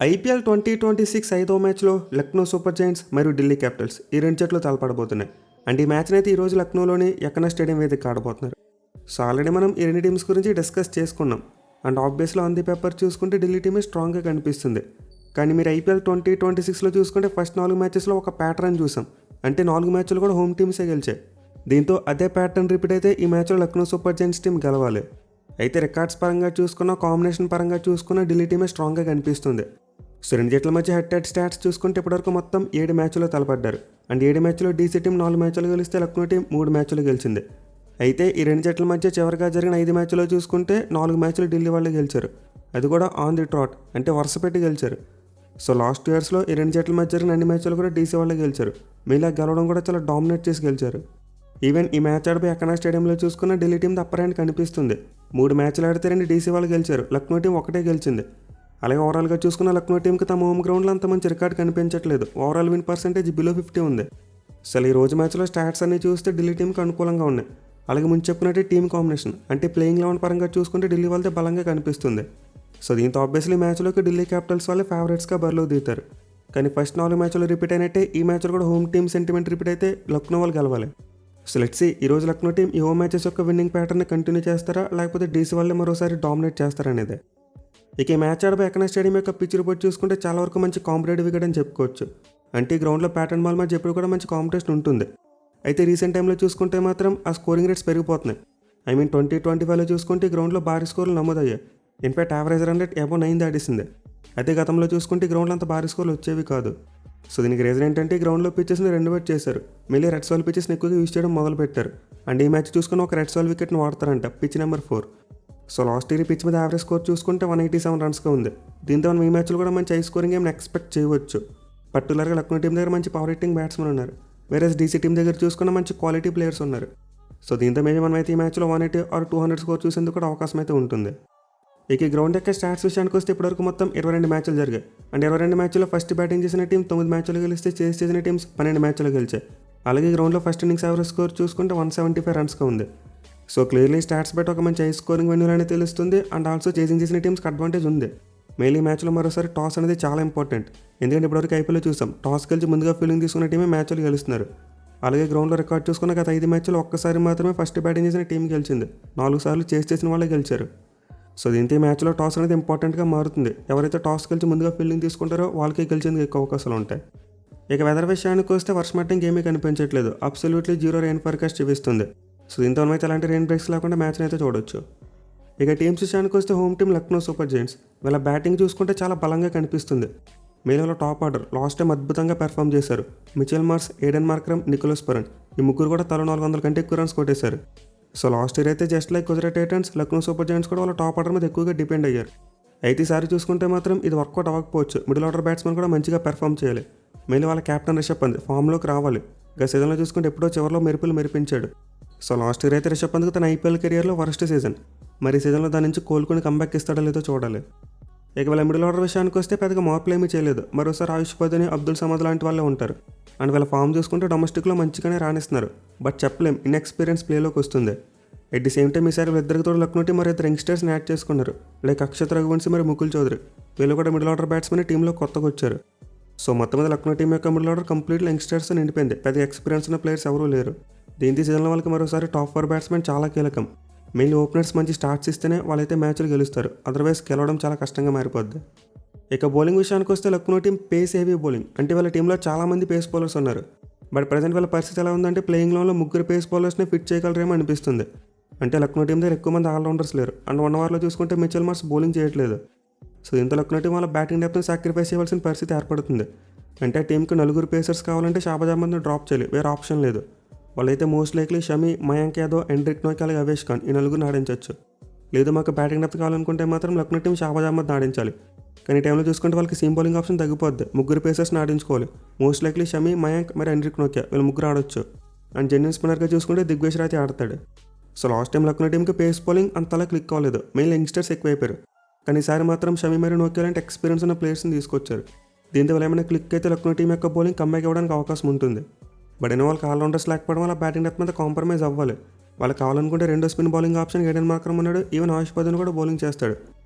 IPL 2026 ఐదో మ్యాచ్లో Lucknow Super Giants మరియు ఢిల్లీ క్యాపిటల్స్ ఈ రెండు జట్లు తలపడబోతున్నాయి. అండ్ ఈ మ్యాచ్ని అయితే ఈరోజు లక్నోలోని యకనా స్టేడియం వేదిక ఆడబోతున్నారు. సో ఆల్రెడీ మనం ఈ రెండు టీమ్స్ గురించి డిస్కస్ చేసుకున్నాం. అండ్ ఆబ్వియస్లో ఆన్ ది పేపర్ చూసుకుంటే ఢిల్లీ టీమే స్ట్రాంగ్గా కనిపిస్తుంది. కానీ మీరు ఐపీఎల్ 2026లో చూసుకుంటే ఫస్ట్ 4 మ్యాచెస్లో ఒక ప్యాటర్న్ చూసాం. అంటే 4 మ్యాచ్లు కూడా హోమ్ టీమ్సే గెలిచాయి. దీంతో అదే ప్యాటర్న్ రిపీట్ అయితే ఈ మ్యాచ్లో లక్నో సూపర్ జైంట్స్ టీం గెలవాలి. అయితే రికార్డ్స్ పరంగా చూసుకున్న, కాంబినేషన్ పరంగా చూసుకున్న ఢిల్లీ టీమే స్ట్రాంగ్గా కనిపిస్తుంది. సో రెండు జట్ల మధ్య హెడ్ స్టాట్స్ చూసుకుంటే ఇప్పటివరకు మొత్తం 7 మ్యాచ్లో తలపడ్డారు. అండ్ 7 మ్యాచ్లో డీసీ టీం 4 మ్యాచ్లు గెలిస్తే లక్నో టీం 3 మ్యాచ్లు గెలిచింది. అయితే ఈ రెండు జట్ల మధ్య చివరిగా జరిగిన 5 మ్యాచ్లో చూసుకుంటే 4 మ్యాచ్లు ఢిల్లీ వాళ్ళే గెలిచారు. అది కూడా ఆన్ ది ట్రాట్, అంటే వరుస పెట్టి గెలిచారు. సో లాస్ట్ ఇయర్స్లో ఈ రెండు జట్ల మధ్య జరిగిన అన్ని మ్యాచ్లు కూడా డీసీ వాళ్ళే గెలిచారు. మీలా గెలవడం కూడా చాలా డామినేట్ చేసి గెలిచారు. ఈవెన్ ఈ మ్యాచ్ ఆడిపోయి యకనా స్టేడియంలో చూసుకున్న ఢిల్లీ టీం అప్పర్ హ్యాండ్ కనిపిస్తుంది. 3 మ్యాచ్లు ఆడితే 2 డీసీ వాళ్ళు గెలిచారు, లక్నో టీం ఒకటే గెలిచింది. అలాగే ఓవరాల్గా చూసుకున్న లక్నో టీంకి తమ హోమ్ గ్రౌండ్లో అంత మంచి రికార్డ్ కనిపించట్లేదు. ఓవరాల్ విన్ పర్సెంటేజ్ బిలో 50 ఉంది. అసలు ఈ రోజు మ్యాచ్లో స్టాట్స్ అన్ని చూస్తే ఢిల్లీ టీంకి అనుకూలంగా ఉన్నాయి. అలాగే ముందు చెప్పుకున్నట్టు టీమ్ కాంబినేషన్ అంటే ప్లేయింగ్ 11 పరంగా చూసుకుంటే ఢిల్లీ వాళ్ళదే బలంగా కనిపిస్తుంది. సో దీంతో ఆబ్వియస్లీ మ్యాచ్లోకి ఢిల్లీ క్యాపిటల్స్ వాళ్ళే ఫేవరెట్స్గా బరిలో దిగుతారు. కానీ ఫస్ట్ 4 మ్యాచ్లు రిపీట్ అయినట్టే ఈ మ్యాచ్లో కూడా హోమ్ టీమ్ సెంటిమెంట్ రిపీట్ అయితే లక్నో వాళ్ళు గెలవాలి. సో లెట్స్ సీ ఈ రోజు లక్నో టీం ఈ హోమ్ మ్యాచెస్ యొక్క విన్నింగ్ ప్యాటర్న్ కంటిన్యూ చేస్తారా, లేకపోతే డీసీ వాళ్ళే మరోసారి డామినేట్ చేస్తారా అనేది. ఇక ఈ మ్యాచ్ ఆడబోయే యకనా స్టేడియం యొక్క పిచ్ రిపోర్ట్ చూసుకుంటే చాలా వరకు మంచి కాంపిటేటివ్ వికెట్ అని చెప్పుకోవచ్చు. అంటే ఈ గ్రౌండ్లో ప్యాటర్న్ బాల్ మధ్య ఎప్పుడు కూడా మంచి కాంపిటీషన్ ఉంటుంది. అయితే రీసెంట్ టైంలో చూసుకుంటే మాత్రం ఆ స్కోరింగ్ రేట్స్ పెరిగిపోతున్నాయి. 2025లో చూసుకుంటే ఈ గ్రౌండ్లో భారీ స్కోర్లు నమోదయ్యాయి. In fact average run rate above 9 దాటిసింది. అయితే గతంలో చూసుకుంటే ఈ గ్రౌండ్లో అంత భారీ స్కోర్లు వచ్చేవి కాదు. సో దీనికి రీజన్ ఏంటంటే ఈ గ్రౌండ్లో పిచెస్ని రెనోవేట్ చేశారు. మళ్ళీ రెడ్ సాల్ పిచెస్ని ఎక్కువగా యూజ్ చేయడం మొదలు పెట్టారు. అండ్ ఈ మ్యాచ్ చూసుకుని ఒక రెడ్ సాల్ వికెట్ని వాడతారంట, pitch number 4. So last year pitch మీద యావరేజ్ స్కోర్ చూసుకుంటే 187 రన్స్గా ఉంది. దీంతో మనం ఈ మ్యాచ్లో కూడా మంచి హై స్కోరింగ్ ఏమైనా ఎక్స్పెక్ట్ చేయవచ్చు. పర్టికులర్గా లక్నో టీం దగ్గర మంచి పవర్ హిట్టింగ్ బ్యాట్స్మెన్ ఉన్నారు. వేరే డీసీ టీం దగ్గర చూసుకున్న మంచి క్వాలిటీ ప్లేయర్స్ ఉన్నారు. సో దీంతో మేబీ మనమైతే ఈ మ్యాచ్లో 180 ఆర్ 200 స్కోర్ చూసేందుకు కూడా అవకాశం అయితే ఉంటుంది. ఇక ఈ గ్రౌండ్ యొక్క స్టాట్స్ విషయానికి వస్తే ఇప్పటివరకు మొత్తం 22 మ్యాచ్లు జరిగాయి. అండ్ 22 మ్యాచ్లో ఫస్ట్ బ్యాటింగ్ చేసిన టీం 9 మ్యాచ్లు గెలిస్తే చేస్ చేసిన టీమ్స్ 12 మ్యాచ్లు గెలిచాయి. అలాగే గ్రౌండ్లో ఫస్ట్ ఇన్నింగ్స్ యావరేజ్ స్కోర్ చూసుకుంటే 175 రన్స్గా ఉంది. సో క్లియర్లీ స్టాట్స్ బట్టి ఒక మంచి హై స్కోరింగ్ వెన్యూలు అనేది తెలుస్తుంది. అండ్ ఆల్సో చేసింగ్ చేసిన టీమ్స్కి అడ్వాంటేజ్ ఉంది. మెయిన్ ఈ మ్యాచ్లో మరోసారి టాస్ అనేది చాలా ఇంపార్టెంట్. ఎందుకంటే ఇప్పటివరకు ఐపీఎల్లో చూసాం టాస్ గెలిచి ముందుగా ఫీల్డింగ్ తీసుకున్న టీమే మ్యాచ్లు గెలుస్తున్నారు. అలాగే గ్రౌండ్లో రికార్డ్ చూసుకున్న గత 5 మ్యాచ్లో ఒక్కసారి మాత్రమే ఫస్ట్ బ్యాటింగ్ చేసిన టీం గెలిచింది. 4 సార్లు చేస్ చేసిన వాళ్ళే గెలిచారు. సో దీంతో ఈ మ్యాచ్లో టాస్ అనేది ఇంపార్టెంట్గా మారుతుంది. ఎవరైతే టాస్ గెలిచి ముందుగా ఫీల్డింగ్ తీసుకుంటారో వాళ్ళకి గెలిచేందుకు ఎక్కువ అవకాశాలు ఉంటాయి. ఇక వెదర్ విషయానికి వస్తే వర్షం పట్టింగ్ ఏమీ కనిపించట్లేదు. అబ్సల్యూట్లీ 0 రెయిన్ ఫోర్కాస్ట్ చూపిస్తుంది. సో దీంతో మనమైతే ఎలాంటి రెయిన్ బ్రేక్స్ లేకుండా మ్యాచ్ని అయితే చూడొచ్చు. ఇక టీమ్స్ విషయానికి వస్తే home team Lucknow Super Giants. వీళ్ళ బ్యాటింగ్ చూసుకుంటే చాలా బలంగా కనిపిస్తుంది. మేలో టాప్ ఆర్డర్ లాస్ట్ టైం అద్భుతంగా పెర్ఫామ్ చేశారు. Mitchell Marsh, Aiden Markram, Nicholas Pooran ఈ ముగ్గురు కూడా తల 400 కంటే ఎక్కువ రన్స్ కొట్టేశారు. సో లాస్ట్ ఇయర్ అయితే just like Gujarat Titans, Lucknow Super Giants కూడా వాళ్ళ టాప్ ఆర్డర్ మీద ఎక్కువగా డిపెండ్ అయ్యారు. అయితే ఈసారి చూసుకుంటే మాత్రం ఇది వర్కౌట్ అవ్వకపోవచ్చు. మిడిల్ ఆర్డర్ బ్యాట్స్మెన్ కూడా మంచిగా పెర్ఫామ్ చేయాలి. మళ్ళీ వాళ్ళ కెప్టెన్ రిషబ్ పంత్ ఫామ్లోకి రావాలి. గత సీజన్లో చూసుకుంటే ఎప్పుడో చివరిలో మెరుపులు మెరిపించాడు. సో లాస్ట్ ఇయర్ అయితే రిషబ్ పంత్కి తన ఐపీఎల్ కెరియర్లో వరస్ట్ సీజన్. మరి సీజన్లో దాని నుంచి కోలుకొని కంబ్యాక్ ఇస్తాడో లేదో చూడాలి. ఇక వీళ్ళ మిడిల్ ఆర్డర్ విషయానికి వస్తే పెద్దగా మార్పులు ఏమీ చేయలేదు. మరోసారి ఆయుష్ పదని, అబ్దుల్ సమద్ లాంటి వాళ్ళే ఉంటారు. అండ్ వీళ్ళ ఫామ్ చూసుకుంటే డొమెస్టిక్లో మంచిగానే రాణిస్తున్నారు. బట్ చెప్పలేం ఇన్ఎక్స్పీరియన్స్ ప్లేలోకి వస్తుంది. ఎట్ ది సేమ్ టైం ఈసారి ఇద్దరికి తోడు లక్నో టీం మరి ఇద్దరు యంగ్స్టర్స్ని యాడ్ చేసుకున్నారు. లైక్ అక్షత్ రఘువంశీ మరి ముకుల్ చౌదరి. వీళ్ళు కూడా మిడిల్ ఆర్డర్ బ్యాట్స్మెన్ టీంలో కొత్తగా వచ్చారు. సో మొత్తం మీద లక్నో టీం యొక్క మిడిల్ ఆర్డర్ కంప్లీట్లీ యంగ్స్టర్స్ నిండిపోయింది. పెద్ద ఎక్స్పీరియన్స్ ఉన్న ప్లేయర్స్ ఎవరూ లేరు. దీంతో సీజన్లో వాళ్ళకి మరోసారి టాప్ 4 బ్యాట్స్మెన్ చాలా కీలకం. మెయిన్ ఓపెనర్స్ మంచి స్టార్ట్స్ ఇస్తేనే వాళ్ళైతే మ్యాచ్లు గెలుస్తారు. అదర్వైజ్ గెలవడం చాలా కష్టంగా మారిపోద్ది. ఇక బౌలింగ్ విషయానికి వస్తే Lucknow team pace heavy bowling. అంటే వాళ్ళ టీంలో చాలామంది పేస్ బౌలర్స్ ఉన్నారు. బట్ ప్రజెంట్ వాళ్ళ పరిస్థితి ఎలా ఉందంటే ప్లేయింగ్ లోన్లో 3 పేస్ బౌలర్స్ని ఫిట్ చేయగలరేమో అనిపిస్తుంది. అంటే లక్నో టీం దగ్గర ఎక్కువ మంది ఆల్రౌండర్స్ లేరు. అండ్ 1 ఓవర్లో చూసుకుంటే మిచెల్ మార్ష్ బౌలింగ్ చేయట్లేదు. సో దీంతో లక్నో టీం వాళ్ళ బ్యాటింగ్ డెప్త్ని సాక్రిఫైస్ చేయవలసిన పరిస్థితి ఏర్పడుతుంది. అంటే టీంకి 4 పేసర్స్ కావాలంటే షాబాజ్ అహ్మద్ని డ్రాప్ చేయాలి, వేరే ఆప్షన్ లేదు. వాళ్ళైతే మోస్ట్ లైక్లీ షమి, మయాంక్ యాదవ్, ఎండ్రిక్ నోకి, అలాగే అవేష్ ఖాన్ ఈ 4 ఆడించవచ్చు. లేదు మాకు బ్యాటింగ్ డెప్త్ కావాలనుకుంటే మాత్రం లక్నో టీం షాబాజ్ అహ్మద్ని ఆడించాలి. కానీ ఈ టైంలో చూసుకుంటే వాళ్ళకి సీమ్ బౌలింగ్ ఆప్షన్ తగ్గిపోద్ది. 3 పేసర్స్ని ఆడించుకోవాలి. మోస్ట్ లైక్లీ షమి, మయాంక్ మరి ఎండ్రిక్ నోకియా వీళ్ళు 3 ఆడొచ్చు. అండ్ జెన్యున్ స్పిన్నర్గా చూసుకుంటే దిగ్వేష్ రాతి ఆడతాడు. సో లాస్ట్ టైం లక్నో టీంకి పేస్ బౌలింగ్ అంతలా క్లిక్ అవ్వలేదు. మెయిన్ యంగ్స్టర్స్ ఎక్కువైపోయారు. కానీ ఈసారి మాత్రం షమి మరియు నోకియా లాంటి ఎక్స్పీరియన్స్ ఉన్న ప్లేయర్స్ని తీసుకొచ్చారు. దీంతో వాళ్ళు ఏమైనా క్లిక్ అయితే లక్నో టీం యొక్క బౌలింగ్ కంబ్యాక్ ఇవ్వడానికి అవకాశం ఉంటుంది. బట్ అయినా వాళ్ళకి ఆల్రౌండర్స్ లేకపోవడం వల్ల బ్యాటింగ్ డెప్త్ మీద కాంప్రమైజ్ అవ్వాలి. వాళ్ళకి కావాలనుకుంటే రెండో spin bowling option Aiden Markram ఉన్నాడు. ఈవెన్ ఆయుష్ పదని కూడా బౌలింగ్ చేస్తాడు.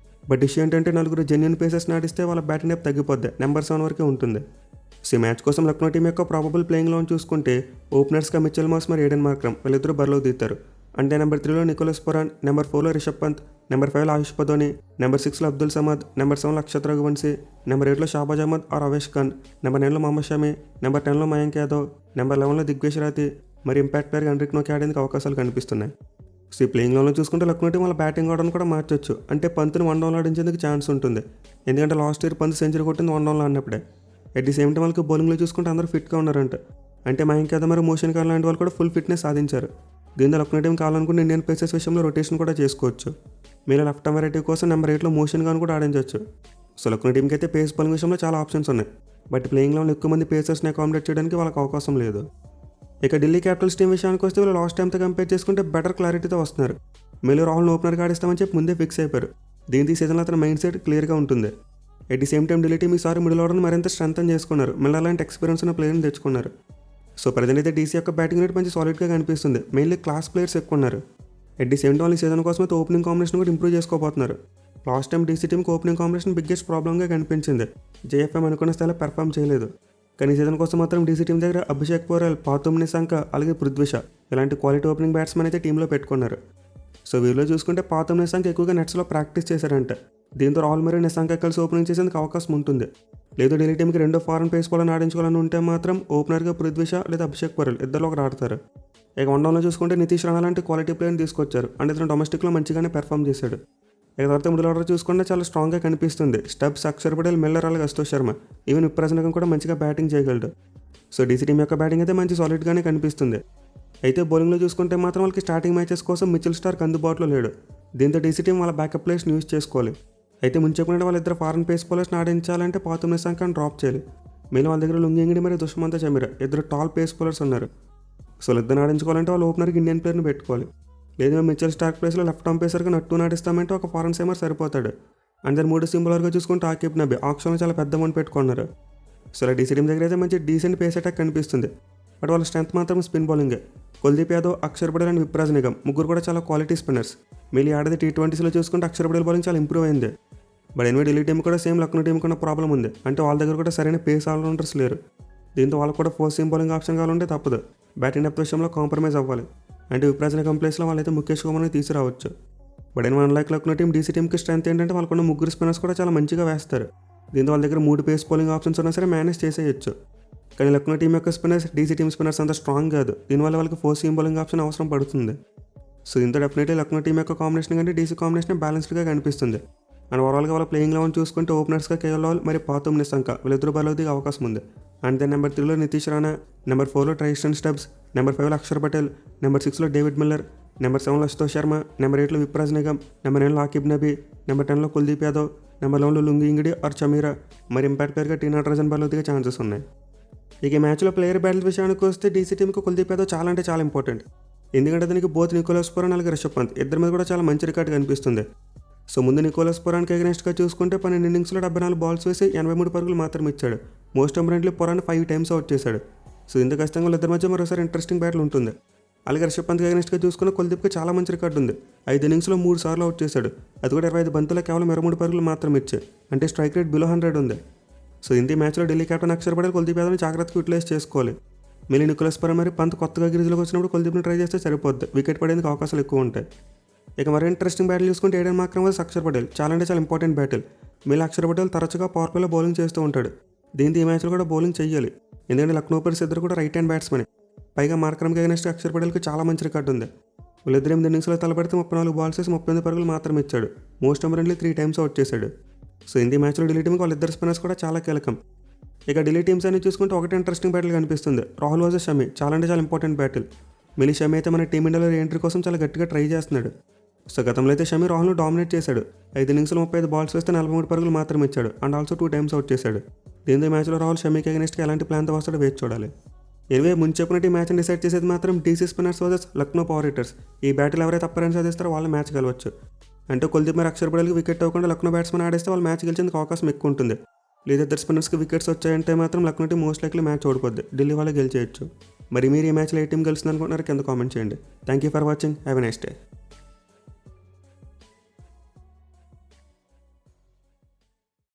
బట్ ఇష్యూ ఏంటంటే నలుగురు జెన్యున్ పేసర్స్ని ఆడిస్తే వాళ్ళ బ్యాటింగ్ డెప్త్ తగ్గిపోద్ది, నెంబర్ 7 వరకే ఉంటుంది. సో ఈ మ్యాచ్ కోసం లక్నో టీం యొక్క ప్రాబబుల్ ప్లేయింగ్ లోన్ చూసుకుంటే ఓపెనర్స్గా మిచెల్ మార్ష్ మరి ఏడెన్ మార్క్రమ్ వీళ్ళిద్దరూ బరిలో దిగుతారు. అంటే నెంబర్ 3లో నికోలస్ పురాన్, నెంబర్ 4లో రిషబ్ పంత్, నెంబర్ 5లో ఆయుష్ పదోని, నెంబర్ 6లో అబ్దుల్ సమద్, నెంబర్ 7లో అక్షత్ రఘువంశీ, నెంబర్ 8లో షాబాజ్ అహ్మద్ ఆర్ అవేష్ ఖాన్, నెంబర్ 9లో మహమ్మద్ షమి, నెంబర్ 10లో మయాంక్ యాదవ్, నెంబర్ 11లో దిగ్వేష్ రాతి, మరి ఇంపాక్ట్ ప్లేయర్గా ఎండ్రిక్ నోకి ఆడేందుకు అవకాశాలు కనిపిస్తున్నాయి. సో ఈ ప్లేయింగ్ లోన్లో చూసుకుంటే లక్నో టీం వాళ్ళ బ్యాటింగ్ ఆర్డర్ని కూడా మార్చొచ్చు. అంటే పంత్ని 1 డౌన్లో ఆడించేందుకు ఛాన్స్ ఉంటుంది. ఎందుకంటే లాస్ట్ ఇయర్ పంత్ సెంచరీ కొట్టింది 1 డౌన్లో ఆడినప్పుడే. అట్ ది సేమ్ టైం వాళ్ళకి బౌలింగ్లో చూసుకుంటే అందరూ ఫిట్గా ఉన్నారంట. అంటే మయాంక్ యాదవ్ మరి మోషన్ ఖాన్ లాంటి వాళ్ళు కూడా ఫుల్ ఫిట్నెస్ సాధించారు. దీంతో లక్నో టీం కావాలనుకుంటే ఇండియన్ పేసర్స్ విషయంలో రొటేషన్ కూడా చేసుకోవచ్చు. మీరు లెఫ్ట్ ఆర్మ్ వెరైటీ కోసం నెంబర్ 8లో మోషన్ ఖాన్ కూడా ఆడించవచ్చు. సో లక్నో టీంకి అయితే పేస్ బౌలింగ్ విషయంలో చాలా ఆప్షన్స్ ఉన్నాయి. బట్ ప్లేయింగ్ లోన్లో ఎక్కువ మంది పేసర్స్ని అకామిడేట్ చేయడానికి వాళ్ళకి అవకాశం లేదు. ఇక ఢిల్లీ క్యాపిటల్స్ టీం విషయానికి వస్తే వీళ్ళు లాస్ట్ టైంతో కంపేర్ చేసుకుంటే బెటర్ క్లారిటీతో వస్తున్నారు. మీరు రాహుల్ని ఓపెనర్గా ఆడిస్తామని చెప్పి ముందే ఫిక్స్ అయిపోయారు. దీంతో ఈ సీజన్లో అతని మైండ్ సెట్ క్లియర్గా ఉంటుంది. At the same time Delhi team ఈసారి మిడిల్ ఆర్డర్ని మరింత స్ట్రెంథన్ చేసుకున్నారు. మళ్ళీ అలాంటి ఎక్స్పీరియన్స్ ఉన్న ప్లేయర్ని తెచ్చుకున్నారు. సో ప్రజెంట్ అయితే డీసీ యొక్క బ్యాటింగ్ రేట్ మంచి సాలిడ్గా కనిపిస్తుంది. మెయిన్లీ క్లాస్ ప్లేయర్స్ ఎక్కువ ఉన్నారు. ఎట్ ది సేమ్ టైం ఈ సీజన్ కోసం అయితే ఓపెనింగ్ కాంబినేషన్ కూడా ఇంప్రూవ్ చేసుకోబోతున్నారు. లాస్ట్ టైం డీసీ టీంకి ఓపెనింగ్ కాంబినేషన్ బిగ్గెస్ట్ ప్రాబ్లంగా కనిపించింది. జేఎఫ్ఎం అనుకున్న స్థాయిలో పెర్ఫామ్ చేయలేదు. కానీ ఈ సీజన్ కోసం మాత్రం డీసీ టీం దగ్గర అభిషేక్ పోరెల్, పాతుమ్ నిశాంక, అలాగే పృథ్వీ షా ఇలాంటి క్వాలిటీ ఓపెనింగ్ బ్యాట్స్మెన్ అయితే టీంలో పెట్టుకున్నారు. సో వీరిలో చూసుకుంటే పాతుమ్ నిశాంక్ ఎక్కువగా నెట్స్లో ప్రాక్టీస్ చేశారంట. దీంతో రాహుల్ మరియు నిశాంక్ కలిసి ఓపెనింగ్ చేసేందుకు అవకాశం ఉంటుంది. లేదు ఢిల్లీ టీంకి 2 ఫారెన్ పేస్ బౌలర్ని ఆడించుకోవాలని ఉంటే మాత్రం ఓపెనర్గా పృథ్వీ షా లేదా అభిషేక్ పోరెల్ ఇద్దరు ఒకరు ఆడతారు. ఇక 1 డౌన్లో చూసుకుంటే నితీష్ రాణా లాంటి క్వాలిటీ ప్లేయర్ని తీసుకొచ్చారు. అంటే ఇతను డొమెస్టిక్లో మంచిగానే పెర్ఫామ్ చేశాడు. ఇక తర్వాత మిడిల్ ఆర్డర్ చూసుకుంటే చాలా స్ట్రాంగ్గా కనిపిస్తుంది. స్టబ్స్, అక్షర్ పటేల్, మిల్లర్, అలాగే అశుతోష్ శర్మ, ఈవెన్ విప్రజనకం కూడా మంచిగా బ్యాటింగ్ చేయగలడు. సో డీసీ టీం యొక్క బ్యాటింగ్ అయితే మంచి సాలిడ్గానే కనిపిస్తుంది. అయితే బౌలింగ్లో చూసుకుంటే మాత్రం వాళ్ళకి స్టార్టింగ్ మ్యాచెస్ కోసం మిచెల్ స్టార్క్ అందుబాటులో లేడు. దీంతో డీసీ టీం వాళ్ళ బ్యాకప్ ప్లేయర్స్ని యూజ్ చేసుకోవాలి. అయితే ముందు చెప్పినట్టు వాళ్ళిద్దరు ఫారెన్ పేస్ బౌలర్స్ని ఆడించాలంటే పాతుమ్ నిశాంక్ని డ్రాప్ చేయాలి. మెయిన్ వాళ్ళ దగ్గర లుంగింగిడి మరియు దుష్మంత చమీరా ఇద్దరు టాల్ పేస్ బౌలర్స్ ఉన్నారు. సో ఇద్దరు ఆడించుకోవాలంటే వాళ్ళు ఓపెనర్కి ఇండియన్ ప్లేయర్ని పెట్టుకోవాలి. లేదు మేము మిచెల్ స్టార్క్ ప్లేస్లో లెఫ్ట్ ఆర్మ్ పేసర్గా నట్టు నాటిస్తామంటే ఒక ఫారెన్ సైమర్ సరిపోతాడు. అందరు 3 సింబలర్గా చూసుకుంటే ఆకిబ్ నబీ ఆప్షన్లో చాలా పెద్ద అమౌంట్ పెట్టుకున్నారు. సో ఇలా డీసీ టీం దగ్గర అయితే మంచి డీసెంట్ పేస్ అటాక్ కనిపిస్తుంది. బట్ వాళ్ళ స్ట్రెంత్ మాత్రం స్పిన్ బౌలింగే. కుల్దీప్ యాదవ్, అక్షర్ పటేల్ అండ్ విప్రాజ్ నిగమ్ ముగ్గురు కూడా చాలా క్వాలిటీ స్పిన్నర్స్. మళ్ళీ ఆడేది T20లో చూసుకుంటే అక్షర్ పటేల్ బౌలింగ్ చాలా ఇంప్రూవ్ అయింది. బట్ ఎనివే ఢిల్లీ టీం కూడా సేమ్ లక్నో టీం కూడా ప్రాబ్లం ఉంది. అంటే వాళ్ళ దగ్గర కూడా సరైన పేస్ ఆల్రౌండర్స్ లేరు. దీంతో వాళ్ళకు కూడా 4 సీమ్ బౌలింగ్ ఆప్షన్ కావాలంటే తప్పదు. బ్యాటింగ్ డెప్త్ విషయంలో కాంప్రమైజ్ అవ్వాలి. అంటే విప్రాజ్ నిగమ్ ప్లేస్లో వాళ్ళైతే ముఖేష్ కుమార్ని తీసుకురావచ్చు. But anyway unlike Lucknow team DC టీంకి స్ట్రెంత్ ఏంటంటే వాళ్ళకున్న 3 స్పిన్నర్స్ కూడా చాలా మంచిగా వేస్తారు. దీంతో వాళ్ళ దగ్గర 3 పేస్ బౌలింగ్ ఆప్షన్స్ ఉన్నా సరే మేనేజ్ చేసేయచ్చు. కానీ లక్నో టీం యొక్క స్పిన్నర్స్ డీసీ టీం స్పిన్నర్స్ అంత స్ట్రాంగ్ కాదు. దీనివల్ల వాళ్ళకి 4 సీమ్ బౌలింగ్ ఆప్షన్ అవసరం పడుతుంది. సో దీంతో డెఫినెట్లీ లక్నో టీం యొక్క కాంబినేషన్ కంటే డీసీ కాంబినేషన్ బ్యాలెన్స్డ్గా కనిపిస్తుంది. అండ్ ఓవరాల్గా వాళ్ళ ప్లేయింగ్ లెవెన్ చూసుకుంటే ఓపెనర్స్గా కేఎల్ రాహుల్ మరియు పాతుమ్ నిశాంక వీళ్ళిద్దరు బరిలో దిగే అవకాశం ఉంది. అండ్ దెన్ నెంబర్ 3లో నితీష్ రాణా, నెంబర్ 4లో ట్రైస్టన్ స్టబ్స్, నెంబర్ 5లో అక్షర్ పటేల్, నెంబర్ 6లో డేవిడ్ మిల్లర్, నెంబర్ 7లో అశుతోష్ శర్మ, నెంబర్ 8లో విప్రాజ్ నిగమ్, నెంబర్ 9లో ఆకిబ్ నబీ, నెంబర్ 10లో కుల్దీప్ యాదవ్, నెంబర్ 11లో లుంగింగిడి ఆర్ చమీరా, మరి ఇంపాక్ట్ ప్లేయర్గా టీ నటరాజన్ బరిలో దిగే ఛాన్సెస్ ఉన్నాయి. ఇక ఈ మ్యాచ్లో ప్లేయర్ బ్యాటిల్ విషయానికి వస్తే డీసీ టీంకి కుల్దీప్ యాదవ్ చాలా అంటే చాలా ఇంపార్టెంట్. ఎందుకంటే అతనికి బోత్ నికోలస్ పురాన్ అలాగే రిషబ్ పంత్ ఇద్దరి మీద కూడా చాలా మంచి రికార్డ్ కనిపిస్తుంది. సో ముందు నికోలస్ పురాన్కి అగెనెస్ట్గా చూసుకుంటే 12 ఇన్నింగ్స్లో 74 బాల్స్ వేసి 83 పరుగులు మాత్రమే ఇచ్చాడు. Most importantly Puran 5 times out చేశాడు. సో ఇంత ఖచ్చితంగా వాళ్ళిద్దరి మధ్య మరోసారి ఇంట్రెస్టింగ్ బ్యాటిల్ ఉంటుంది. అలాగే రిషబ్ పంత్కి అగెనెస్ట్గా చూసుకున్న కుల్దీప్కి చాలా మంచి రికార్డు ఉంది. 5 ఇన్నింగ్స్లో 3 సార్లు అవుట్ చేశాడు. అది కూడా 25 బంతుల్లో కేవలం 23 పరుగులు మాత్రమే ఇచ్చాయి. అంటే స్ట్రైక్ రేట్ బిలో 100 ఉంది. సో ఇంత మ్యాచ్లో ఢిల్లీ కెప్టెన్ అక్షర్ పటేల్ కుల్దీప్ యాదవ్ని జాగ్రత్తగా యూటిలైజ్ చేసుకోవాలి. మళ్ళీ నికోలస్ పురాన్ మరి పంత్ కొత్తగా గిరిజలోకి వచ్చినప్పుడు కుల్దీప్ని ట్రై చేస్తే సరిపోద్ది. వికెట్ పడేందుకు అవకాశాలు ఎక్కువ ఉంటాయి. ఇక మరీ ఇంట్రెస్టింగ్ బ్యాటిల్ చూసుకుంటే Aiden Markram versus Akshar Patel చాలా అంటే చాలా ఇంపార్టెంట్ బ్యాటిల్. మళ్ళీ అక్షర్ పటేల్ తరచుగా పవర్ ప్లేలో బౌలింగ్ చేస్తూ ఉంటాడు. దీంతో ఈ మ్యాచ్లో కూడా బౌలింగ్ చేయాలి. ఎందుకంటే లక్నో పేర్స్ ఇద్దరు కూడా రైట్ హ్యాండ్ బ్యాట్స్మెన్. పైగా మార్క్రమ్కి అగెనెస్ట్ అక్షర్ పటేల్కి చాలా మంచి రికార్డు ఉంది. వీళ్ళిద్దరు 8 ఇన్నింగ్స్లో తలపెడితే 34 బాల్స్ వేసి 38 పరుగులు మాత్రమే ఇచ్చాడు. మోస్ట్ ఇంపార్టెంట్లీ 3 టైమ్స్ అవుట్ చేశాడు. సో ఈ మ్యాచ్లో ఢిల్లీ టీంకి వాళ్ళిద్దరు స్పిన్నర్స్ కూడా చాలా కీలకం. ఇక ఢిల్లీ టీమ్స్ అని చూసుకుంటే ఒకటి ఇంట్రెస్టింగ్ బ్యాటిల్ కనిపిస్తుంది. రాహుల్ వర్సెస్ షమి చాలా అంటే చాలా ఇంపార్టెంట్ బ్యాటిల్. మళ్ళీ షమి అయితే మన టీమిండియాలో ఎంట్రీ కోసం చాలా గట్టిగా ట్రై చేస్తున్నాడు. సో గతంలో అయితే షమి రాహుల్ను డామినేట్ చేశాడు. 5 ఇన్నింగ్స్లో 35 బాల్స్ వేస్తే 43 పరుగులు మాత్రమే ఇచ్చాడు. అండ్ ఆల్సో 2 టైమ్స్ అవుట్ చేశాడు. దీంతో ఈ మ్యాచ్లో రాహుల్ షమికి అగెనెస్ట్గా ఎలాంటి ప్లాన్తో వస్తాడో వేచి చూడాలి. ఎనివే ముందు చెప్పినట్టు ఈ మ్యాచ్ని డిసైడ్ చేసేది మాత్రం DC spinners versus Lucknow power hitters. ఈ బ్యాటిల్ ఎవరైతే అప్పరెన్స్ సాధిస్తారో వాళ్ళు మ్యాచ్ గెలవచ్చు. అంటే కుల్దీప్ మరి అక్షర్ పటేల్కి వికెట్ అవ్వకుండా లక్నో బ్యాట్స్మెన్ ఆడేస్తే వాళ్ళు మ్యాచ్ గెలిచేందుకు అవకాశం ఎక్కువ ఉంటుంది. లేదా ఇద్దరు స్పిన్నర్స్కి వికెట్స్ వచ్చాయంటే మాత్రం Lucknow team most likely match ఓడిపోద్ది. ఢిల్లీ వాళ్ళే గెలిచేయచ్చు. మరి మీరు ఈ మ్యాచ్లో ఏ టీం గెలుస్తుంది అనుకుంటున్నారు కింద కామెంట్ చేయండి. Thank you for watching. Have a nice day.